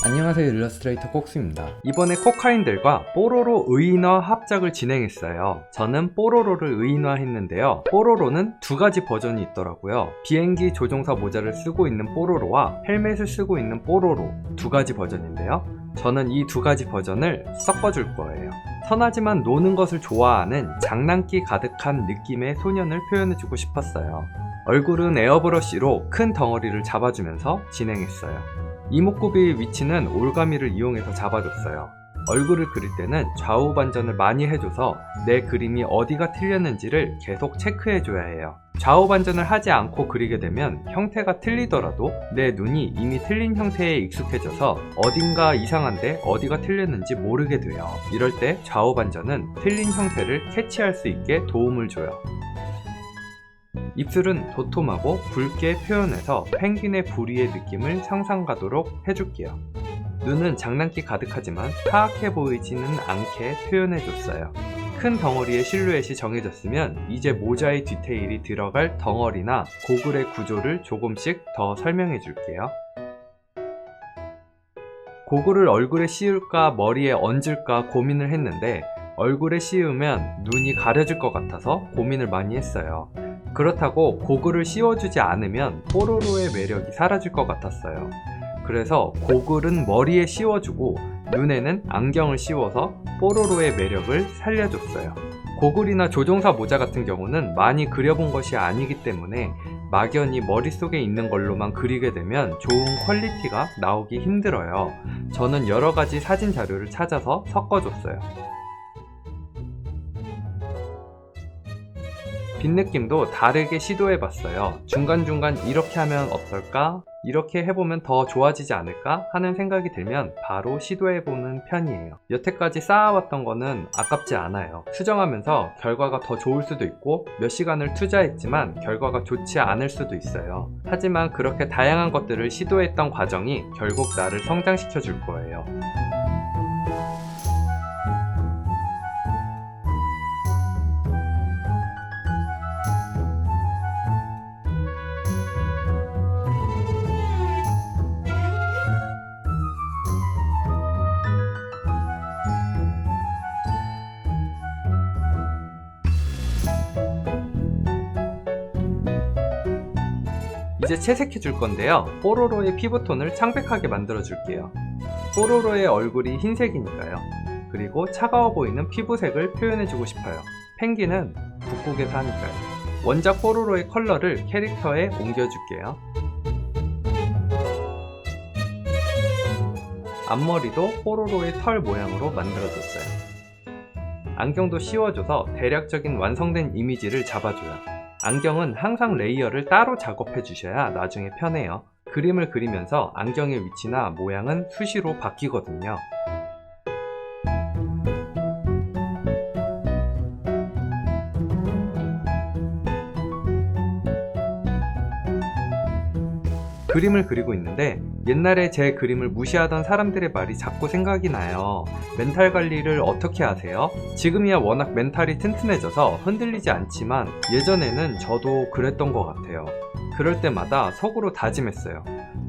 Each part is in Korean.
안녕하세요, 일러스트레이터 kok수입니다. 이번에 코카인들과 뽀로로 의인화 합작을 진행했어요. 저는 뽀로로를 의인화했는데요. 뽀로로는 두 가지 버전이 있더라고요. 비행기 조종사 모자를 쓰고 있는 뽀로로와 헬멧을 쓰고 있는 뽀로로, 두 가지 버전인데요. 저는 이 두 가지 버전을 섞어줄 거예요. 선하지만 노는 것을 좋아하는 장난기 가득한 느낌의 소년을 표현해주고 싶었어요. 얼굴은 에어브러쉬로 큰 덩어리를 잡아주면서 진행했어요. 이목구비의 위치는 올가미를 이용해서 잡아줬어요. 얼굴을 그릴 때는 좌우 반전을 많이 해줘서 내 그림이 어디가 틀렸는지를 계속 체크해줘야 해요. 좌우 반전을 하지 않고 그리게 되면 형태가 틀리더라도 내 눈이 이미 틀린 형태에 익숙해져서 어딘가 이상한데 어디가 틀렸는지 모르게 돼요. 이럴 때 좌우 반전은 틀린 형태를 캐치할 수 있게 도움을 줘요. 입술은 도톰하고 붉게 표현해서 펭귄의 부리의 느낌을 상상가도록 해줄게요. 눈은 장난기 가득하지만 사악해 보이지는 않게 표현해줬어요. 큰 덩어리의 실루엣이 정해졌으면 이제 모자의 디테일이 들어갈 덩어리나 고글의 구조를 조금씩 더 설명해 줄게요. 고글을 얼굴에 씌울까 머리에 얹을까 고민을 했는데 얼굴에 씌우면 눈이 가려질 것 같아서 고민을 많이 했어요. 그렇다고 고글을 씌워주지 않으면 뽀로로의 매력이 사라질 것 같았어요. 그래서 고글은 머리에 씌워주고 눈에는 안경을 씌워서 뽀로로의 매력을 살려줬어요. 고글이나 조종사 모자 같은 경우는 많이 그려본 것이 아니기 때문에 막연히 머릿속에 있는 걸로만 그리게 되면 좋은 퀄리티가 나오기 힘들어요. 저는 여러가지 사진 자료를 찾아서 섞어줬어요. 빗느낌도 다르게 시도해봤어요. 중간중간 이렇게 하면 어떨까? 이렇게 해보면 더 좋아지지 않을까? 하는 생각이 들면 바로 시도해보는 편이에요. 여태까지 쌓아왔던 거는 아깝지 않아요. 수정하면서 결과가 더 좋을 수도 있고 몇 시간을 투자했지만 결과가 좋지 않을 수도 있어요. 하지만 그렇게 다양한 것들을 시도했던 과정이 결국 나를 성장시켜 줄 거예요. 이제 채색해 줄 건데요. 뽀로로의 피부톤을 창백하게 만들어 줄게요. 뽀로로의 얼굴이 흰색이니까요. 그리고 차가워 보이는 피부색을 표현해 주고 싶어요. 펭귄은 북극에 사니까요. 원작 뽀로로의 컬러를 캐릭터에 옮겨 줄게요. 앞머리도 뽀로로의 털 모양으로 만들어 줬어요. 안경도 씌워줘서 대략적인 완성된 이미지를 잡아줘요. 안경은 항상 레이어를 따로 작업해 주셔야 나중에 편해요. 그림을 그리면서 안경의 위치나 모양은 수시로 바뀌거든요. 그림을 그리고 있는데 옛날에 제 그림을 무시하던 사람들의 말이 자꾸 생각이 나요. 멘탈 관리를 어떻게 하세요? 지금이야 워낙 멘탈이 튼튼해져서 흔들리지 않지만 예전에는 저도 그랬던 것 같아요. 그럴 때마다 속으로 다짐했어요.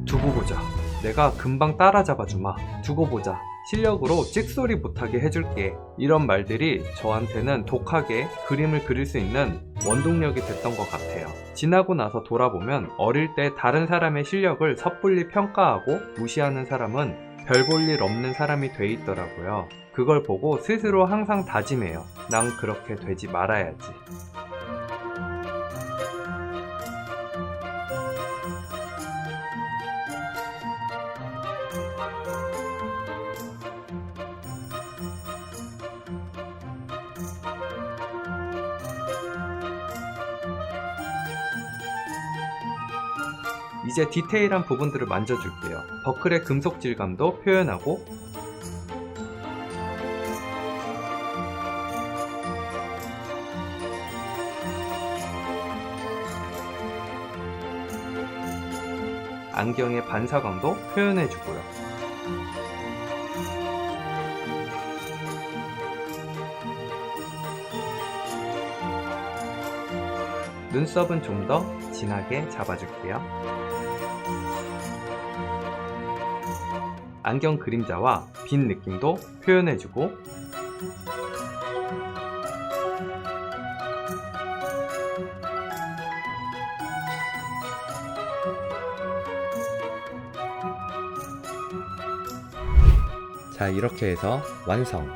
두고 보자. 내가 금방 따라잡아주마. 두고 보자. 실력으로 찍소리 못하게 해줄게. 이런 말들이 저한테는 독하게 그림을 그릴 수 있는 원동력이 됐던 것 같아요. 지나고 나서 돌아보면 어릴 때 다른 사람의 실력을 섣불리 평가하고 무시하는 사람은 별 볼 일 없는 사람이 돼 있더라고요. 그걸 보고 스스로 항상 다짐해요. 난 그렇게 되지 말아야지. 이제 디테일한 부분들을 만져줄게요. 버클의 금속 질감도 표현하고 안경의 반사광도 표현해주고요. 눈썹은 좀 더 진하게 잡아줄게요. 안경 그림자와 빛 느낌도 표현해주고, 자, 이렇게 해서 완성.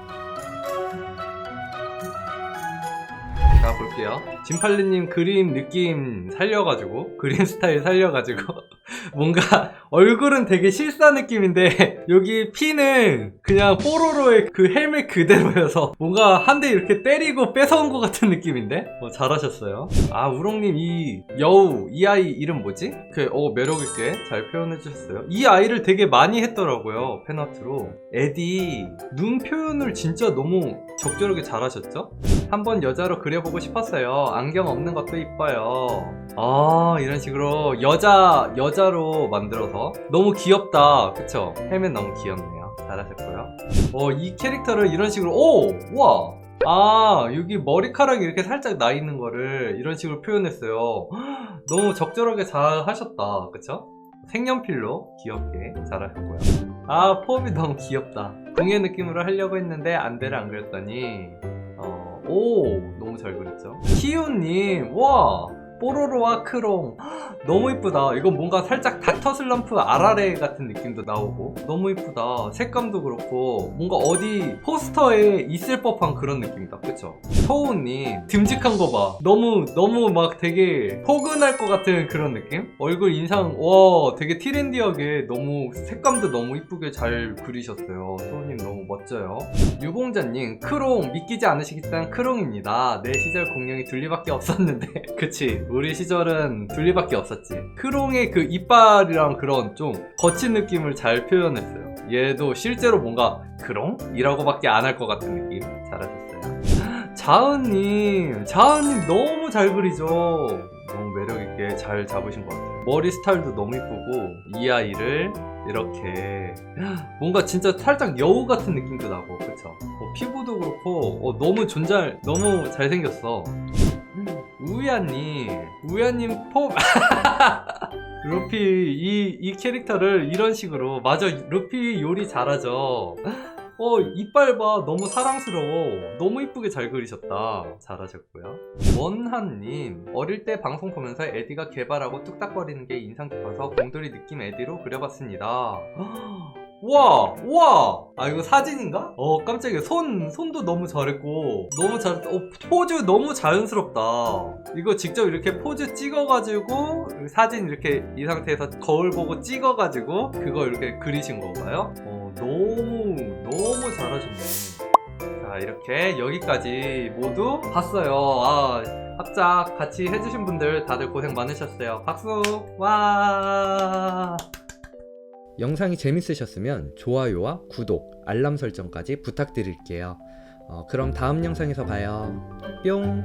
자, 볼게요. 진팔리님 그림 느낌 살려가지고, 그림 스타일 살려가지고 뭔가 얼굴은 되게 실사 느낌인데 여기 피는 그냥 뽀로로의 그 헬멧 그대로여서 뭔가 한 대 이렇게 때리고 뺏어온 것 같은 느낌인데? 잘하셨어요. 아, 우롱님 이 여우, 이 아이 이름 뭐지? 매력있게 잘 표현해주셨어요. 이 아이를 되게 많이 했더라고요, 팬아트로. 에디 눈 표현을 진짜 너무 적절하게 잘하셨죠? 한번 여자로 그려보고 싶었어요. 안경 없는 것도 이뻐요. 아, 이런 식으로 여자로 만들어서 너무 귀엽다. 그쵸? 헬멧 너무 귀엽네요. 잘하셨고요. 이 캐릭터를 이런 식으로, 우와! 아, 여기 머리카락이 이렇게 살짝 나 있는 거를 이런 식으로 표현했어요. 너무 적절하게 잘 하셨다. 그쵸? 색연필로 귀엽게 잘하셨고요. 아, 폼이 너무 귀엽다. 궁예 느낌으로 하려고 했는데 안대를 안 그렸더니 너무 잘 그렸죠. 키우님, 와, 뽀로로와 크롱 너무 이쁘다. 이건 뭔가 살짝 닥터 슬럼프 아라레 같은 느낌도 나오고 너무 이쁘다. 색감도 그렇고 뭔가 어디 포스터에 있을 법한 그런 느낌이다. 그쵸? 토우님, 듬직한 거 봐. 너무 막 되게 포근할 것 같은 그런 느낌? 얼굴 인상, 와, 되게 트렌디하게 너무 색감도 너무 이쁘게 잘 그리셨어요. 토우님 너무 멋져요. 유공자님, 크롱 믿기지 않으시겠지만 크롱입니다. 내 시절 공룡이 둘리밖에 없었는데 그치, 우리 시절은 둘리밖에 없었지. 크롱의 그 이빨이랑 그런 좀 거친 느낌을 잘 표현했어요. 얘도 실제로 뭔가 크롱? 이라고밖에 안 할 것 같은 느낌. 잘하셨어요. 자은님 너무 잘 그리죠. 너무 매력있게 잘 잡으신 것 같아요. 머리 스타일도 너무 이쁘고 이 아이를 이렇게 뭔가 진짜 살짝 여우 같은 느낌도 나고, 그쵸? 피부도 그렇고 너무 잘생겼어. 우야님 폼 루피 이 캐릭터를 이런 식으로, 맞아, 루피 요리 잘하죠. 이빨 봐, 너무 사랑스러워. 너무 이쁘게 잘 그리셨다. 잘하셨고요. 원한님, 어릴 때 방송 보면서 에디가 개발하고 뚝딱거리는 게 인상 깊어서 곰돌이 느낌 에디로 그려봤습니다. 우와! 아, 이거 사진인가? 깜짝이야. 손도 너무 잘했고, 포즈 너무 자연스럽다. 이거 직접 이렇게 포즈 찍어가지고, 사진 이렇게 이 상태에서 거울 보고 찍어가지고, 그거 이렇게 그리신 건가요? 너무 잘하셨네. 자, 이렇게 여기까지 모두 봤어요. 합작 같이 해주신 분들 다들 고생 많으셨어요. 박수! 와! 영상이 재밌으셨으면 좋아요와 구독, 알람 설정까지 부탁드릴게요. 그럼 다음 영상에서 봐요. 뿅!